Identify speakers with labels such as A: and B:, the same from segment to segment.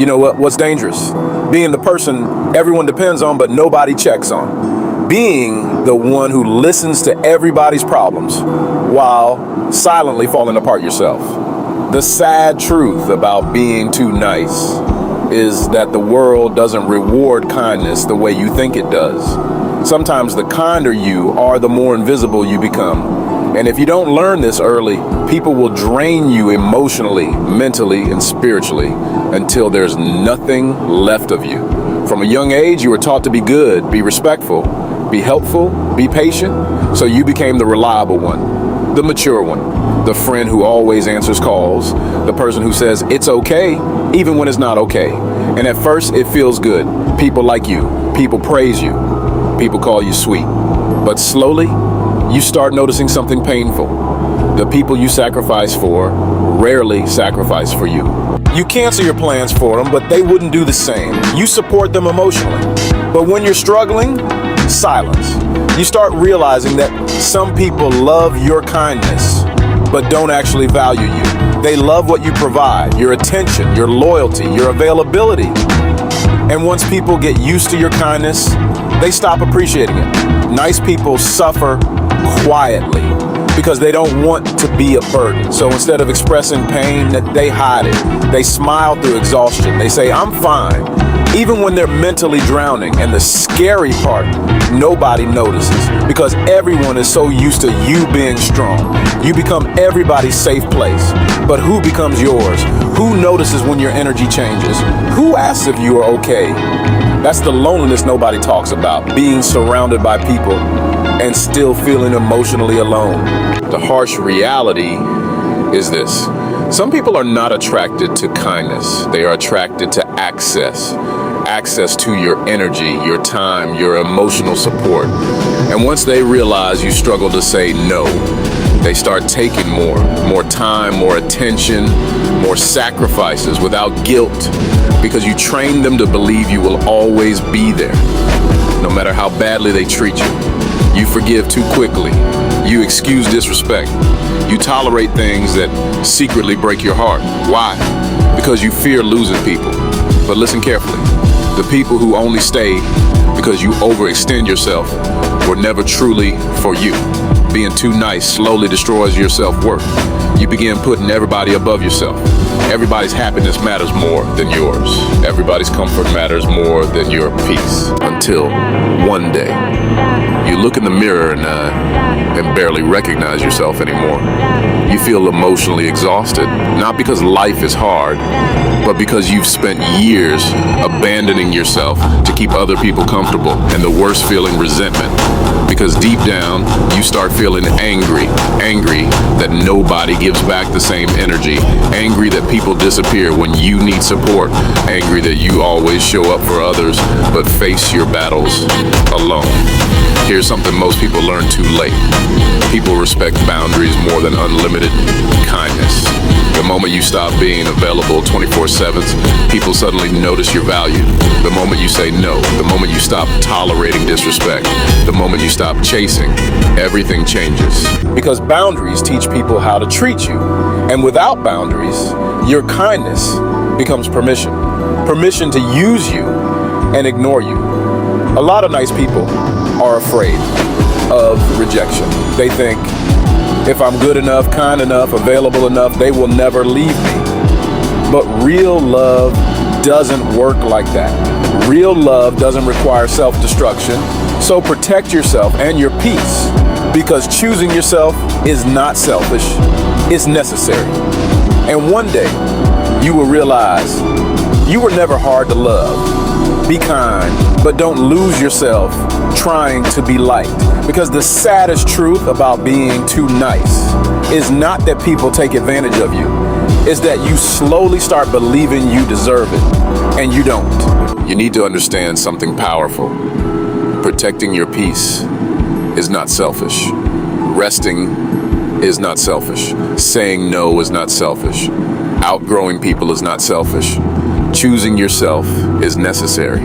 A: You know what's dangerous? Being the person everyone depends on but nobody checks on. Being the one who listens to everybody's problems while silently falling apart yourself. The sad truth about being too nice is that the world doesn't reward kindness the way you think it does. Sometimes the kinder you are, the more invisible you become. And if you don't learn this early, people will drain you emotionally, mentally, and spiritually until there's nothing left of you. From a young age, you were taught to be good, be respectful, be helpful, be patient, so you became the reliable one, the mature one, the friend who always answers calls, the person who says it's okay, even when it's not okay. And at first, it feels good. People like you, people praise you, people call you sweet. But slowly, you start noticing something painful. The people you sacrifice for rarely sacrifice for you. You cancel your plans for them, but they wouldn't do the same. You support them emotionally. But when you're struggling, silence. You start realizing that some people love your kindness, but don't actually value you. They love what you provide, your attention, your loyalty, your availability. And once people get used to your kindness, they stop appreciating it. Nice people suffer quietly because they don't want to be a burden. So instead of expressing pain, they hide it. They smile through exhaustion. They say, I'm fine, even when they're mentally drowning. And the scary part, nobody notices because everyone is so used to you being strong. You become everybody's safe place. But who becomes yours? Who notices when your energy changes? Who asks if you are okay? That's the loneliness nobody talks about, being surrounded by people and still feeling emotionally alone. The harsh reality is this. Some people are not attracted to kindness. They are attracted to access to your energy, your time, your emotional support. And once they realize you struggle to say no, they start taking more time, more attention, more sacrifices without guilt, because you train them to believe you will always be there, no matter how badly they treat you. You forgive too quickly. You excuse disrespect. You tolerate things that secretly break your heart. Why? Because you fear losing people. But listen carefully. The people who only stay because you overextend yourself were never truly for you. Being too nice slowly destroys your self-worth. You begin putting everybody above yourself. Everybody's happiness matters more than yours. Everybody's comfort matters more than your peace. Until one day, you look in the mirror and barely recognize yourself anymore. You feel emotionally exhausted, not because life is hard, but because you've spent years abandoning yourself to keep other people comfortable. And the worst feeling, resentment. Because deep down, you start feeling angry that nobody gives back the same energy, angry that people disappear when you need support, angry that you always show up for others but face your battles alone. Here's something most people learn too late. People respect boundaries more than unlimited kindness. The moment you stop being available 24/7, people suddenly notice your value. The moment you say no, the moment you stop tolerating disrespect, the moment you stop chasing, everything changes. Because boundaries teach people how to treat you. And without boundaries, your kindness becomes permission. Permission to use you and ignore you. A lot of nice people are afraid of rejection. They think, if I'm good enough, kind enough, available enough, they will never leave me. But real love doesn't work like that. Real love doesn't require self-destruction. So protect yourself and your peace, because choosing yourself is not selfish, it's necessary. And one day, you will realize you were never hard to love. Be kind, but don't lose yourself trying to be liked. Because the saddest truth about being too nice is not that people take advantage of you. It's that you slowly start believing you deserve it, and you don't. You need to understand something powerful. Protecting your peace is not selfish. Resting is not selfish. Saying no is not selfish. Outgrowing people is not selfish. Choosing yourself is necessary.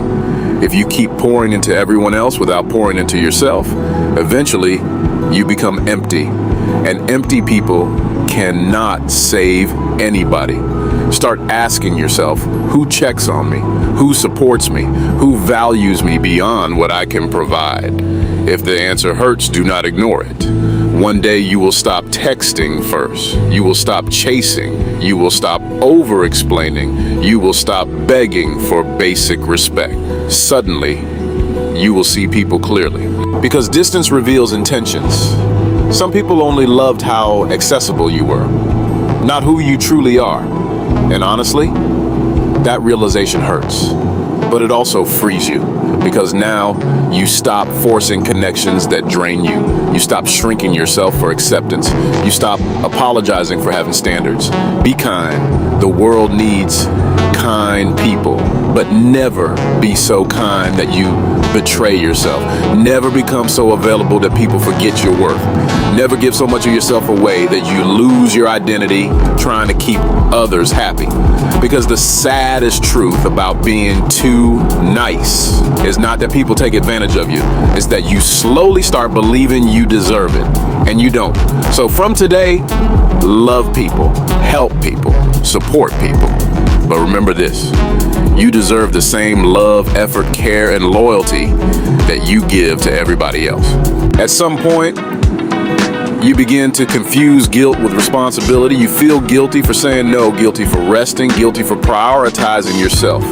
A: If you keep pouring into everyone else without pouring into yourself, eventually you become empty. And empty people cannot save anybody. Start asking yourself, who checks on me? Who supports me? Who values me beyond what I can provide? If the answer hurts, do not ignore it. One day you will stop texting first. You will stop chasing. You will stop over-explaining. You will stop begging for basic respect. Suddenly, you will see people clearly. Because distance reveals intentions. Some people only loved how accessible you were, not who you truly are. And honestly, that realization hurts, but it also frees you, because now you stop forcing connections that drain you. You stop shrinking yourself for acceptance. You stop apologizing for having standards. Be kind. The world needs kind people, but never be so kind that you betray yourself. Never become so available that people forget your worth. Never give so much of yourself away that you lose your identity trying to keep others happy. Because the saddest truth about being too nice is not that people take advantage of you. It's that you slowly start believing you deserve it, and you don't. So from today, love people, help people, support people. But remember this, you deserve the same love, effort, care, and loyalty that you give to everybody else. At some point, you begin to confuse guilt with responsibility. You feel guilty for saying no, guilty for resting, guilty for prioritizing yourself.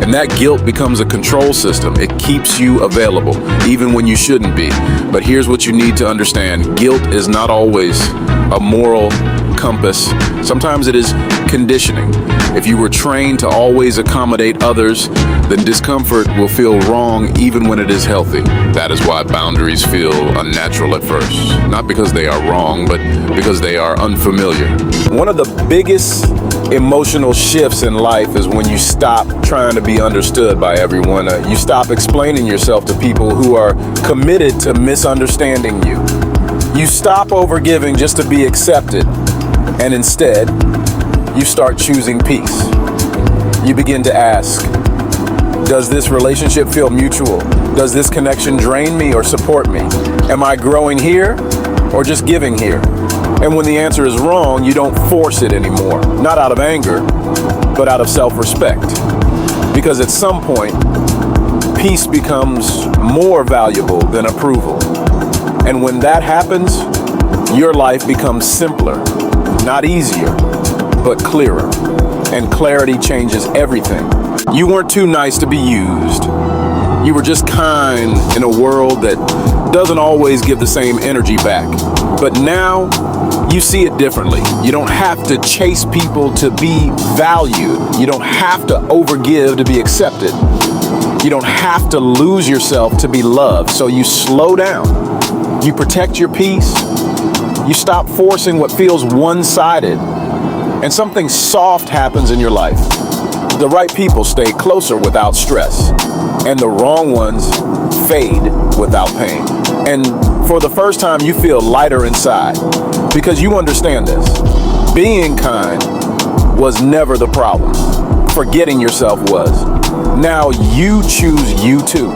A: And that guilt becomes a control system. It keeps you available, even when you shouldn't be. But here's what you need to understand. Guilt is not always a moral compass. Sometimes it is conditioning. If you were trained to always accommodate others, then discomfort will feel wrong even when it is healthy. That is why boundaries feel unnatural at first. Not because they are wrong, but because they are unfamiliar. One of the biggest emotional shifts in life is when you stop trying to be understood by everyone. You stop explaining yourself to people who are committed to misunderstanding you. You stop overgiving just to be accepted, and instead, you start choosing peace. You begin to ask, does this relationship feel mutual? Does this connection drain me or support me? Am I growing here or just giving here? And when the answer is wrong, you don't force it anymore. Not out of anger, but out of self-respect. Because at some point, peace becomes more valuable than approval. And when that happens, your life becomes simpler, not easier, but clearer. And clarity changes everything. You weren't too nice to be used. You were just kind in a world that doesn't always give the same energy back. But now, you see it differently. You don't have to chase people to be valued. You don't have to overgive to be accepted. You don't have to lose yourself to be loved. So you slow down. You protect your peace. You stop forcing what feels one-sided. And something soft happens in your life. The right people stay closer without stress, and the wrong ones fade without pain. And for the first time, you feel lighter inside because you understand this. Being kind was never the problem. Forgetting yourself was. Now you choose you too.